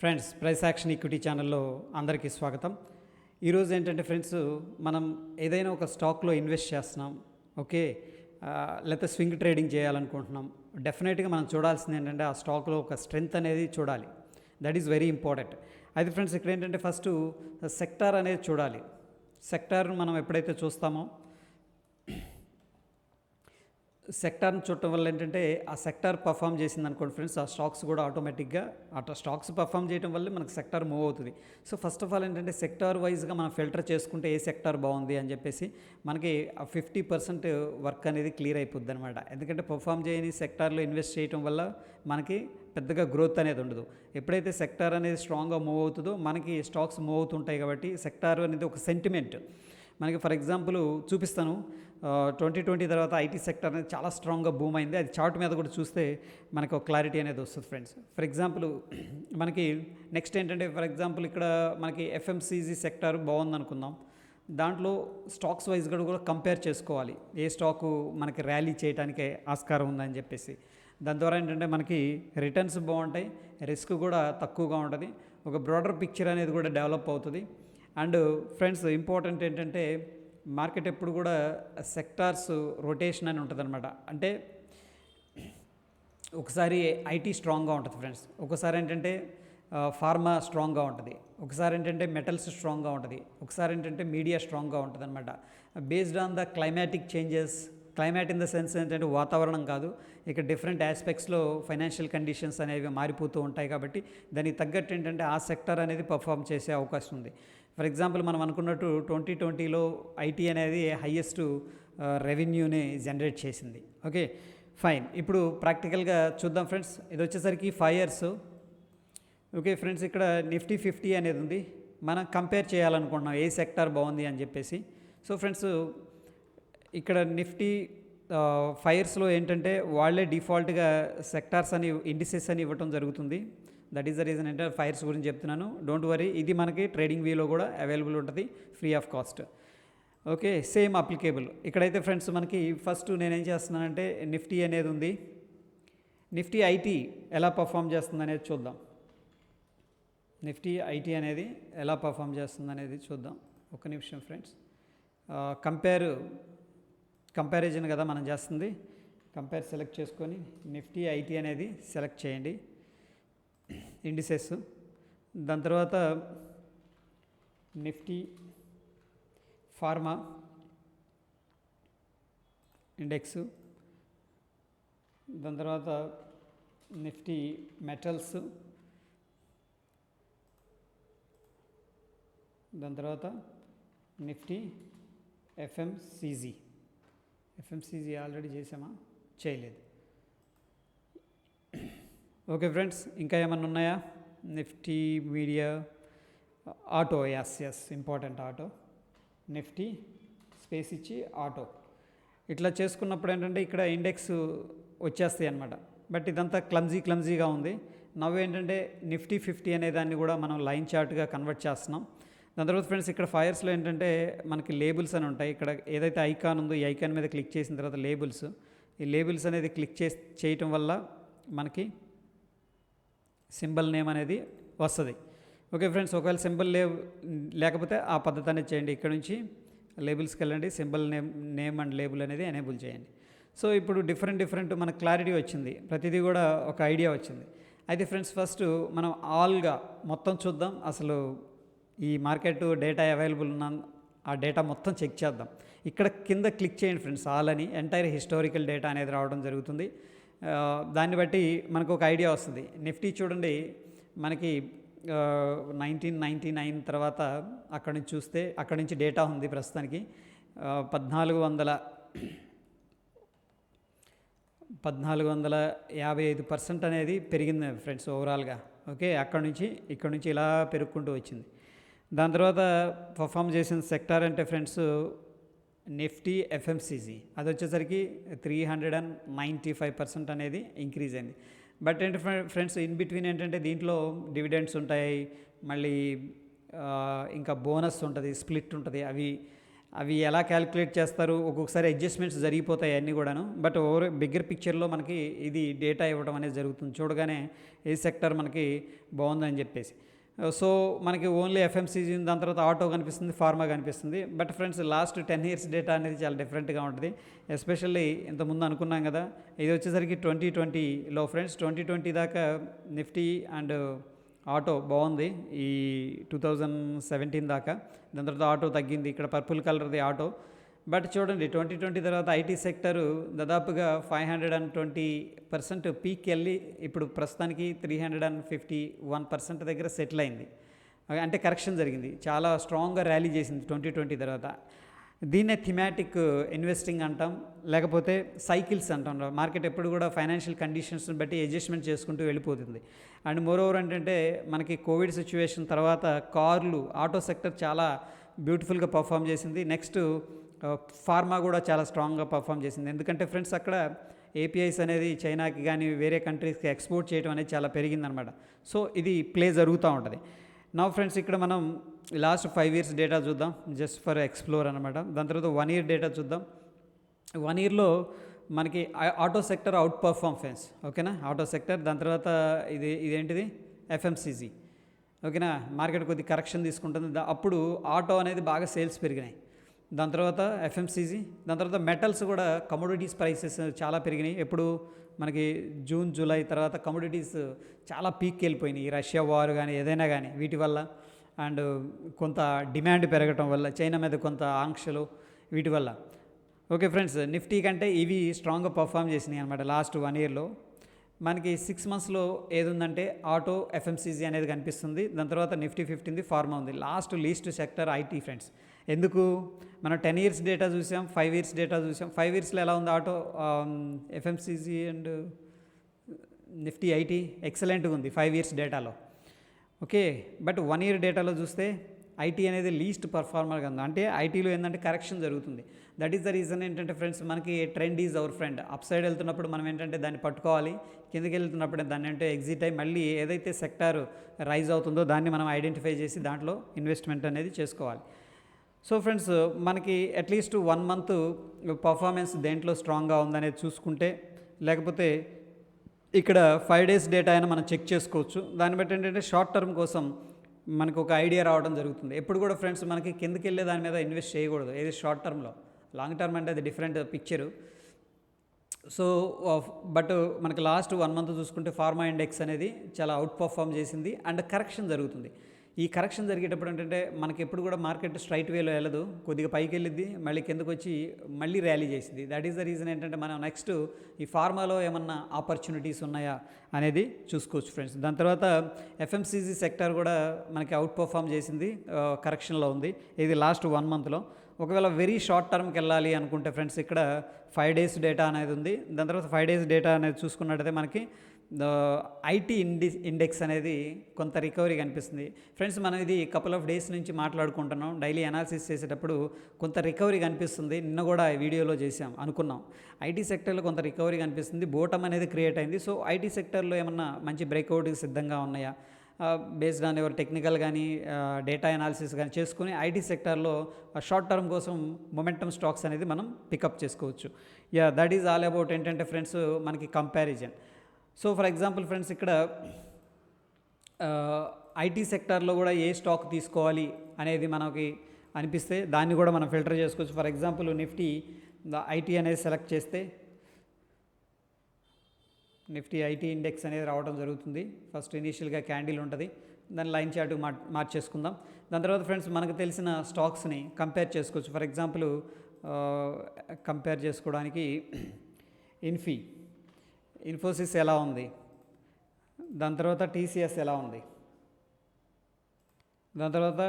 Friends, price action equity ఛానల్లో అందరికీ స్వాగతం. ఈరోజు ఏంటంటే ఫ్రెండ్స్, మనం ఏదైనా ఒక స్టాక్లో ఇన్వెస్ట్ చేస్తున్నాం, ఓకే, లేకపోతే స్వింగ్ ట్రేడింగ్ చేయాలనుకుంటున్నాం. డెఫినెట్గా మనం చూడాల్సింది ఏంటంటే ఆ స్టాక్లో ఒక స్ట్రెంగ్త్ అనేది చూడాలి. That is very important. అయితే ఫ్రెండ్స్, ఇక్కడ ఏంటంటే ఫస్ట్ సెక్టార్ అనేది చూడాలి. సెక్టార్ను మనం ఎప్పుడైతే చూస్తామో, సెక్టార్ని చూడటం వల్ల ఏంటంటే ఆ సెక్టార్ పర్ఫామ్ చేసింది అనుకోండి ఫ్రెండ్స్, ఆ స్టాక్స్ కూడా ఆటోమేటిక్గా స్టాక్స్ పర్ఫామ్ చేయడం వల్ల మనకు సెక్టార్ మూవ్ అవుతుంది. సో ఫస్ట్ ఆఫ్ ఆల్ ఏంటంటే సెక్టార్ వైజ్గా మనం ఫిల్టర్ చేసుకుంటే ఏ సెక్టార్ బాగుంది అని చెప్పేసి మనకి 50% వర్క్ అనేది క్లియర్ అయిపోద్ది అనమాట. ఎందుకంటే పర్ఫామ్ చేయని సెక్టార్లో ఇన్వెస్ట్ చేయడం వల్ల మనకి పెద్దగా గ్రోత్ అనేది ఉండదు. ఎప్పుడైతే సెక్టార్ అనేది స్ట్రాంగ్గా మూవ్ అవుతుందో మనకి స్టాక్స్ మూవ్ అవుతుంటాయి. కాబట్టి సెక్టార్ అనేది ఒక సెంటిమెంట్. మనకి ఫర్ ఎగ్జాంపుల్ చూపిస్తాను. 2020 తర్వాత ఐటీ సెక్టర్ అనేది చాలా స్ట్రాంగ్గా బూమ్ అయింది. అది చార్ట్ మీద కూడా చూస్తే మనకు ఒక క్లారిటీ అనేది వస్తుంది ఫ్రెండ్స్. ఫర్ ఎగ్జాంపుల్ మనకి నెక్స్ట్ ఏంటంటే, ఫర్ ఎగ్జాంపుల్ ఇక్కడ మనకి ఎఫ్ఎంసీజీ సెక్టర్ బాగుంది అనుకుందాం. దాంట్లో స్టాక్స్ వైజ్గా కూడా కంపేర్ చేసుకోవాలి, ఏ స్టాకు మనకి ర్యాలీ చేయడానికి ఆస్కారం ఉందని చెప్పేసి. దాని ద్వారా ఏంటంటే మనకి రిటర్న్స్ బాగుంటాయి, రిస్క్ కూడా తక్కువగా ఉంటుంది, ఒక బ్రాడర్ పిక్చర్ అనేది కూడా డెవలప్ అవుతుంది. అండ్ ఫ్రెండ్స్, ఇంపార్టెంట్ ఏంటంటే మార్కెట్ ఎప్పుడు కూడా సెక్టార్స్ రొటేషన్ అని ఉంటుంది అనమాట. అంటే ఒకసారి ఐటీ స్ట్రాంగ్గా ఉంటుంది ఫ్రెండ్స్, ఒకసారి ఏంటంటే ఫార్మా స్ట్రాంగ్గా ఉంటుంది, ఒకసారి ఏంటంటే మెటల్స్ స్ట్రాంగ్గా ఉంటుంది, ఒకసారి ఏంటంటే మీడియా స్ట్రాంగ్గా ఉంటుంది అనమాట. Based on the climatic changes. Climate in the sense ఏంటంటే వాతావరణం కాదు, ఇక డిఫరెంట్ ఆస్పెక్ట్స్లో ఫైనాన్షియల్ కండిషన్స్ అనేవి మారిపోతూ ఉంటాయి. కాబట్టి దానికి తగ్గట్టు ఏంటంటే ఆ సెక్టర్ అనేది పర్ఫామ్ చేసే అవకాశం ఉంది. ఫర్ ఎగ్జాంపుల్ మనం అనుకున్నట్టు 2020లో ఐటీ అనేది హైయెస్ట్ రెవెన్యూని జనరేట్ చేసింది. Okay, fine. ఇప్పుడు ప్రాక్టికల్గా చూద్దాం ఫ్రెండ్స్. ఇది వచ్చేసరికి 5 years. ఓకే ఫ్రెండ్స్, ఇక్కడ నిఫ్టీ 50 అనేది ఉంది. మనం కంపేర్ చేయాలనుకుంటున్నాం ఏ సెక్టార్ బాగుంది అని చెప్పేసి. సో ఫ్రెండ్స్, ఇక్కడ నిఫ్టీ 5 yearsలో ఏంటంటే వాళ్ళే డిఫాల్ట్గా సెక్టార్స్ అని ఇండిసెస్ అని ఇవ్వటం జరుగుతుంది. That is the reason. అంటే 5 years గురించి చెప్తున్నాను, డోంట్ వరీ. ఇది మనకి ట్రేడింగ్ వ్యూలో కూడా అవైలబుల్ ఉంటుంది, free of cost. Okay, same applicable. ఇక్కడైతే ఫ్రెండ్స్ మనకి ఫస్ట్ నేనేం చేస్తున్నానంటే నిఫ్టీ అనేది ఉంది. నిఫ్టీ ఐటీ ఎలా పర్ఫామ్ చేస్తుంది అనేది చూద్దాం. నిఫ్టీ ఐటీ అనేది ఎలా పర్ఫామ్ చేస్తుంది అనేది చూద్దాం. ఒక నిమిషం ఫ్రెండ్స్. కంపారిజన్ కదా మనం చేస్తుంది. కంపేర్ సెలెక్ట్ చేసుకొని నిఫ్టీ ఐటీ అనేది సెలెక్ట్ చేయండి, ఇండిసెస్. దాని తర్వాత నిఫ్టీ ఫార్మా ఇండెక్స్, దాని తర్వాత నిఫ్టీ మెటల్స్, దాని తర్వాత నిఫ్టీ ఎఫ్ఎంసీజీ ఆల్రెడీ చేసామా? చేయలేదు. ఓకే ఫ్రెండ్స్, ఇంకా ఏమన్నా ఉన్నాయా? Nifty media, auto, is important, auto. Nifty space ఇచ్చి ఆటో. ఇట్లా చేసుకున్నప్పుడు ఏంటంటే ఇక్కడ ఇండెక్స్ వచ్చేస్తాయి అన్నమాట. బట్ ఇదంతా క్లమ్జీగా ఉంది. నవ్వు ఏంటంటే నిఫ్టీ 50 అనే దాన్ని కూడా మనం లైన్ చార్ట్గా కన్వర్ట్ చేస్తున్నాం. దాని తర్వాత ఫ్రెండ్స్, ఇక్కడ 5 yearsలో ఏంటంటే మనకి లేబుల్స్ అని ఉంటాయి. ఇక్కడ ఏదైతే ఐకాన్ ఉందో ఈ ఐకాన్ మీద క్లిక్ చేసిన తర్వాత లేబుల్స్, ఈ లేబుల్స్ అనేది క్లిక్ చేయటం వల్ల మనకి సింబల్ నేమ్ అనేది వస్తుంది. ఓకే ఫ్రెండ్స్, ఒకవేళ సింబల్ లేకపోతే ఆ పద్ధతి అనేది చేయండి. ఇక్కడ నుంచి లేబుల్స్కి వెళ్ళండి, సింబల్ నేమ్ అండ్ లేబుల్ అనేది ఎనేబుల్ చేయండి. సో ఇప్పుడు డిఫరెంట్ మనకు క్లారిటీ వచ్చింది, ప్రతిదీ కూడా ఒక ఐడియా వచ్చింది. అయితే ఫ్రెండ్స్, ఫస్ట్ మనం ఆల్గా మొత్తం చూద్దాం. అసలు ఈ మార్కెట్ డేటా అవైలబుల్ ఉన్న ఆ డేటా మొత్తం చెక్ చేద్దాం. ఇక్కడ కింద క్లిక్ చేయండి ఫ్రెండ్స్, ఆల్ అని. ఎంటైర్ హిస్టారికల్ డేటా అనేది రావడం జరుగుతుంది. దాన్ని బట్టి మనకు ఒక ఐడియా వస్తుంది. నిఫ్టీ చూడండి, మనకి 1999 తర్వాత అక్కడి నుంచి చూస్తే అక్కడి నుంచి డేటా ఉంది. ప్రస్తుతానికి 1455% అనేది పెరిగింది ఫ్రెండ్స్ ఓవరాల్గా. ఓకే, అక్కడి నుంచి ఇలా పెరుగుకుంటూ వచ్చింది. దాని తర్వాత పర్ఫామ్ చేసిన సెక్టార్ అంటే ఫ్రెండ్స్ నిఫ్టీ ఎఫ్ఎంసీజీ, అది వచ్చేసరికి 395% అనేది ఇంక్రీజ్ అయింది. బట్ ఏంటి ఫ్రెండ్స్, ఇన్ బిట్వీన్ ఏంటంటే దీంట్లో డివిడెండ్స్ ఉంటాయి, మళ్ళీ ఇంకా బోనస్ ఉంటుంది, స్ప్లిట్ ఉంటుంది. అవి అవి ఎలా క్యాలిక్యులేట్ చేస్తారు, ఒక్కొక్కసారి అడ్జస్ట్మెంట్స్ జరిగిపోతాయి అన్నీ కూడాను. బట్ ఓవర్ బిగ్గర్ పిక్చర్లో మనకి ఇది డేటా ఇవ్వడం అనేది జరుగుతుంది. చూడగానే ఏ సెక్టర్ మనకి బాగుందని చెప్పేసి. సో మనకి ఓన్లీ ఎఫ్ఎంసీజీ, దాని తర్వాత ఆటో కనిపిస్తుంది, ఫార్మా కనిపిస్తుంది. But friends last 10 years data అనేది చాలా డిఫరెంట్గా ఉంటుంది. ఎస్పెషల్లీ ఇంతకుముందు అనుకున్నాం కదా, ఇది వచ్చేసరికి 2020లో ఫ్రెండ్స్. 2020 దాకా నిఫ్టీ అండ్ ఆటో బాగుంది ఈ 2017 దాకా. దాని తర్వాత ఆటో తగ్గింది, ఇక్కడ పర్పుల్ కలర్ది ఆటో. బట్ చూడండి 2020 తర్వాత ఐటీ సెక్టరు దాదాపుగా 520% పీక్ వెళ్ళి ఇప్పుడు ప్రస్తుతానికి 351% దగ్గర సెటిల్ అయింది. అంటే కరెక్షన్ జరిగింది, చాలా స్ట్రాంగ్గా ర్యాలీ చేసింది 2020 తర్వాత. దీన్నే థిమాటిక్ ఇన్వెస్టింగ్ అంటాం, లేకపోతే సైకిల్స్ అంటాం. మార్కెట్ ఎప్పుడు కూడా ఫైనాన్షియల్ కండిషన్స్ని బట్టి అడ్జస్ట్మెంట్ చేసుకుంటూ వెళ్ళిపోతుంది. అండ్ మోరోవర్ ఏంటంటే మనకి కోవిడ్ సిచ్యువేషన్ తర్వాత కార్లు, ఆటో సెక్టర్ చాలా బ్యూటిఫుల్గా పర్ఫామ్ చేసింది. నెక్స్ట్ ఫార్మా కూడా చాలా స్ట్రాంగ్గా పర్ఫామ్ చేసింది. ఎందుకంటే ఫ్రెండ్స్ అక్కడ ఏపీఐస్ అనేది చైనాకి కానీ వేరే కంట్రీస్కి ఎక్స్పోర్ట్ చేయడం అనేది చాలా పెరిగిందనమాట. సో ఇది ప్లే జరుగుతూ ఉంటుంది. నా ఫ్రెండ్స్ ఇక్కడ మనం లాస్ట్ 5 years డేటా చూద్దాం, జస్ట్ ఫర్ ఎక్స్ప్లోర్ అనమాట. దాని తర్వాత 1 year డేటా చూద్దాం. 1 yearలో మనకి auto sector out perform friends, ఓకేనా. ఆటో సెక్టర్, దాని తర్వాత ఇదేంటిది ఎఫ్ఎంసీజీ, ఓకేనా. మార్కెట్ కొద్ది కరెక్షన్ తీసుకుంటుంది, అప్పుడు ఆటో అనేది బాగా సేల్స్ పెరిగినాయి. దాని తర్వాత ఎఫ్ఎంసీజీ, దాని తర్వాత మెటల్స్ కూడా, కమోడిటీస్ ప్రైసెస్ చాలా పెరిగినాయి. ఎప్పుడు మనకి జూన్ జూలై తర్వాత కమోడిటీస్ చాలా పీక్కి వెళ్ళిపోయినాయి. ఈ రష్యా వార్ కానీ ఏదైనా కానీ వీటి వల్ల, అండ్ కొంత డిమాండ్ పెరగటం వల్ల, చైనా మీద కొంత ఆంక్షలు, వీటి వల్ల. ఓకే ఫ్రెండ్స్, నిఫ్టీ కంటే ఇవి స్ట్రాంగ్గా పర్ఫామ్ చేసినాయి అనమాట లాస్ట్ 1 yearలో. మనకి 6 monthsలో ఏది ఉందంటే ఆటో, ఎఫ్ఎంసీజీ అనేది కనిపిస్తుంది. దాని తర్వాత నిఫ్టీ 50 ఫార్మా ఉంది. Least sector IT friends. ఎందుకు మనం 10 years డేటా చూసాం, 5 years డేటా చూసాం. 5 yearsలో ఎలా ఉంది auto, FMCG and Nifty IT ఎక్సలెంట్గా ఉంది 5 years డేటాలో, ఓకే. బట్ 1 year డేటాలో చూస్తే ఐటీ అనేది లీస్ట్ పర్ఫార్మర్గా ఉంది. అంటే ఐటీలో ఏంటంటే కరెక్షన్ జరుగుతుంది. దట్ ఈస్ ద రీజన్ ఏంటంటే ఫ్రెండ్స్, మనకి trend is our friend. Up side వెళ్తున్నప్పుడు మనం ఏంటంటే దాన్ని పట్టుకోవాలి, కిందకి వెళ్తున్నప్పుడు దాన్ని అంటే ఎగ్జిట్ అయ్యి మళ్ళీ ఏదైతే సెక్టార్ రైజ్ అవుతుందో దాన్ని మనం ఐడెంటిఫై చేసి దాంట్లో ఇన్వెస్ట్మెంట్ అనేది చేసుకోవాలి. సో ఫ్రెండ్స్, మనకి అట్లీస్ట్ 1 month పర్ఫార్మెన్స్ దేంట్లో స్ట్రాంగ్గా ఉందనేది చూసుకుంటే, లేకపోతే ఇక్కడ 5 days డేటా అయినా మనం చెక్ చేసుకోవచ్చు. దాన్ని బట్టి ఏంటంటే షార్ట్ టర్మ్ కోసం మనకు ఒక ఐడియా రావడం జరుగుతుంది. ఎప్పుడు కూడా ఫ్రెండ్స్ మనకి కిందకి వెళ్ళే దాని మీద ఇన్వెస్ట్ చేయకూడదు, ఏది షార్ట్ టర్మ్లో. లాంగ్ టర్మ్ అంటే అది డిఫరెంట్ పిక్చరు. సో బట్ మనకి లాస్ట్ 1 month చూసుకుంటే ఫార్మా ఇండెక్స్ అనేది చాలా అవుట్ పర్ఫామ్ చేసింది అండ్ కరెక్షన్ జరుగుతుంది. ఈ కరెక్షన్ జరిగేటప్పుడు ఏంటంటే మనకి ఎప్పుడు కూడా మార్కెట్ స్ట్రైట్ వేలో వెళ్ళదు, కొద్దిగా పైకి వెళ్ళిద్ది, మళ్ళీ కిందకు వచ్చి మళ్ళీ ర్యాలీ చేసింది. దట్ ఈస్ ద రీజన్ ఏంటంటే మనం నెక్స్ట్ ఈ ఫార్మాలో ఏమన్నా ఆపర్చునిటీస్ ఉన్నాయా అనేది చూసుకోవచ్చు ఫ్రెండ్స్. దాని తర్వాత ఎఫ్ఎంసీజీ సెక్టర్ కూడా మనకి అవుట్ పర్ఫామ్ చేసింది, కరెక్షన్లో ఉంది. ఇది లాస్ట్ 1 monthలో. ఒకవేళ వెరీ షార్ట్ టర్మ్కి వెళ్ళాలి అనుకుంటే ఫ్రెండ్స్, ఇక్కడ 5 days డేటా అనేది ఉంది. దాని తర్వాత 5 days డేటా అనేది చూసుకున్నట్టయితే మనకి ఐటీ ఇండెక్స్ అనేది కొంత రికవరీ కనిపిస్తుంది ఫ్రెండ్స్. మనం ఇది కపుల్ ఆఫ్ డేస్ నుంచి మాట్లాడుకుంటున్నాం, డైలీ అనాలిసిస్ చేసేటప్పుడు కొంత రికవరీ కనిపిస్తుంది. నిన్న కూడా వీడియోలో చేసాం, అనుకున్నాం ఐటీ సెక్టర్లో కొంత రికవరీ కనిపిస్తుంది, బోటమ్ అనేది క్రియేట్ అయింది. సో ఐటీ సెక్టర్లో ఏమన్నా మంచి బ్రేక్అవుట్కి సిద్ధంగా ఉన్నాయా, బేస్డ్ ఆన్ ఎవరు టెక్నికల్ కానీ డేటా అనాలిసిస్ కానీ చేసుకుని ఐటీ సెక్టర్లో షార్ట్ టర్మ్ కోసం మొమెంటమ్ స్టాక్స్ అనేది మనం పికప్ చేసుకోవచ్చు. దట్ ఈజ్ ఆల్ అబౌట్ ఏంటంటే ఫ్రెండ్స్ మనకి comparison. So for example friends, ఇక్కడ ఐటీ సెక్టార్లో కూడా ఏ స్టాక్ తీసుకోవాలి అనేది మనకి అనిపిస్తే దాన్ని కూడా మనం ఫిల్టర్ చేసుకోవచ్చు. ఫర్ ఎగ్జాంపుల్ నిఫ్టీ ఐటీ అనేది సెలెక్ట్ చేస్తే నిఫ్టీ ఐటీ ఇండెక్స్ అనేది రావడం జరుగుతుంది. ఫస్ట్ ఇనీషియల్గా క్యాండిల్ ఉంటుంది, దాన్ని లైన్ చార్ట్ మార్చేసుకుందాం. దాని తర్వాత ఫ్రెండ్స్ మనకు తెలిసిన స్టాక్స్ని కంపేర్ చేసుకోవచ్చు. ఫర్ ఎగ్జాంపుల్ కంపేర్ చేసుకోవడానికి ఇన్ఫోసిస్ ఎలా ఉంది, దాని తర్వాత టీసీఎస్ ఎలా ఉంది, దాని తర్వాత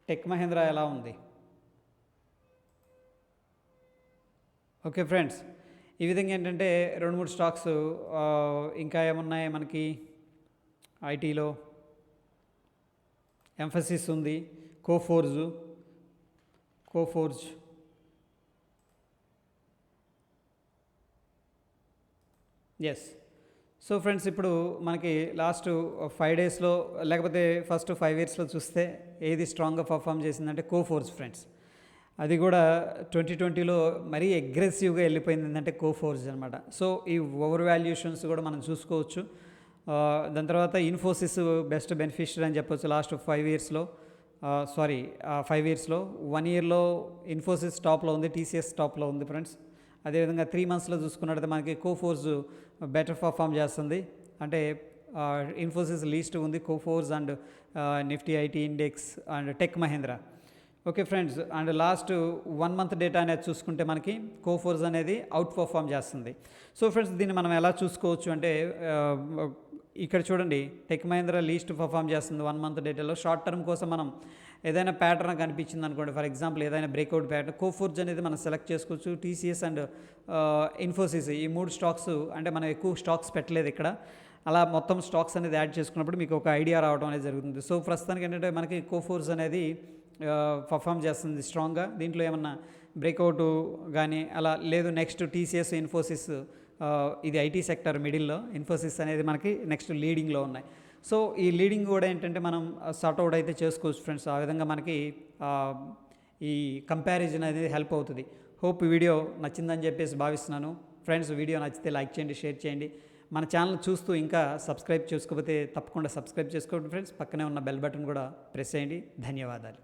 టెక్ మహేంద్ర ఎలా ఉంది. ఓకే ఫ్రెండ్స్, ఈ విధంగా ఏంటంటే 2-3 స్టాక్స్ ఇంకా ఏమున్నాయి మనకి ఐటీలో. ఎంఫసిస్ ఉంది, కోఫోర్జ్, ఎస్. సో ఫ్రెండ్స్, ఇప్పుడు మనకి లాస్ట్ 5 daysలో లేకపోతే ఫస్ట్ 5 yearsలో చూస్తే ఏది స్ట్రాంగ్గా పర్ఫామ్ చేసిందంటే కోఫోర్జ్ ఫ్రెండ్స్. అది కూడా 2020లో మరీ అగ్రెసివ్గా వెళ్ళిపోయింది ఏంటంటే కోఫోర్జ్ అనమాట. సో ఈ ఓవర్ వాల్యుయేషన్స్ కూడా మనం చూసుకోవచ్చు. దాని తర్వాత ఇన్ఫోసిస్ బెస్ట్ బెనిఫిషియరీ అని చెప్పొచ్చు లాస్ట్ 5 ఇయర్స్లో. 5 ఇయర్స్లో 1 ఇయర్లో ఇన్ఫోసిస్ టాప్లో ఉంది, టీసీఎస్ టాప్లో ఉంది ఫ్రెండ్స్. అదేవిధంగా 3 మంత్స్లో చూసుకున్నట్టయితే మనకి కోఫోర్జ్ బెటర్ పర్ఫామ్ చేస్తుంది. అంటే ఇన్ఫోసిస్ లీస్ట్ ఉంది, Coforge and Nifty IT index and Tech Mahindra. Okay friends, and last 1 month data అనేది చూసుకుంటే మనకి కోఫోర్జ్ అనేది అవుట్ పర్ఫామ్ చేస్తుంది. సో ఫ్రెండ్స్, దీన్ని మనం ఎలా చూసుకోవచ్చు అంటే ఇక్కడ చూడండి, టెక్ మహేంద్ర లీస్ట్ పర్ఫామ్ చేస్తుంది 1 మంత్ డేటాలో. షార్ట్ టర్మ్ కోసం మనం ఏదైనా ప్యాటర్న్ కనిపించింది అనుకోండి, ఫర్ ఎగ్జాంపుల్ ఏదైనా బ్రేక్అవుట్ ప్యాటర్న్, కోఫోర్జ్ అనేది మనం సెలెక్ట్ చేసుకోవచ్చు. టీసీఎస్ అండ్ ఇన్ఫోసిస్ ఈ 3 స్టాక్స్, అంటే మనం ఎక్కువ స్టాక్స్ పెట్టలేదు ఇక్కడ, అలా మొత్తం స్టాక్స్ అనేది యాడ్ చేసుకున్నప్పుడు మీకు ఒక ఐడియా రావడం అనేది జరుగుతుంది. సో ప్రస్తుతానికి ఏంటంటే మనకి కోఫోర్జ్ అనేది పర్ఫామ్ చేస్తుంది స్ట్రాంగ్గా. దీంట్లో ఏమన్నా బ్రేక్అవుట్ కానీ అలా లేదు. నెక్స్ట్ టీసీఎస్, ఇన్ఫోసిస్, ఇది ఐటీ సెక్టర్ మిడిల్లో, ఇన్ఫోసిస్ అనేది మనకి నెక్స్ట్ లీడింగ్లో ఉన్నాయి. సో ఈ లీడింగ్ కూడా ఏంటంటే మనం సార్ట్అవుట్ అయితే చేసుకోవచ్చు ఫ్రెండ్స్. ఆ విధంగా మనకి ఈ కంపారిజన్ అనేది హెల్ప్ అవుతుంది. హోప్ ఈ వీడియో నచ్చిందని చెప్పేసి భావిస్తున్నాను ఫ్రెండ్స్. వీడియో నచ్చితే లైక్ చేయండి, షేర్ చేయండి. మన ఛానల్ చూస్తూ ఇంకా సబ్స్క్రైబ్ చేసుకోకపోతే తప్పకుండా సబ్స్క్రైబ్ చేసుకోండి ఫ్రెండ్స్. పక్కనే ఉన్న బెల్ బటన్ కూడా ప్రెస్ చేయండి. ధన్యవాదాలు.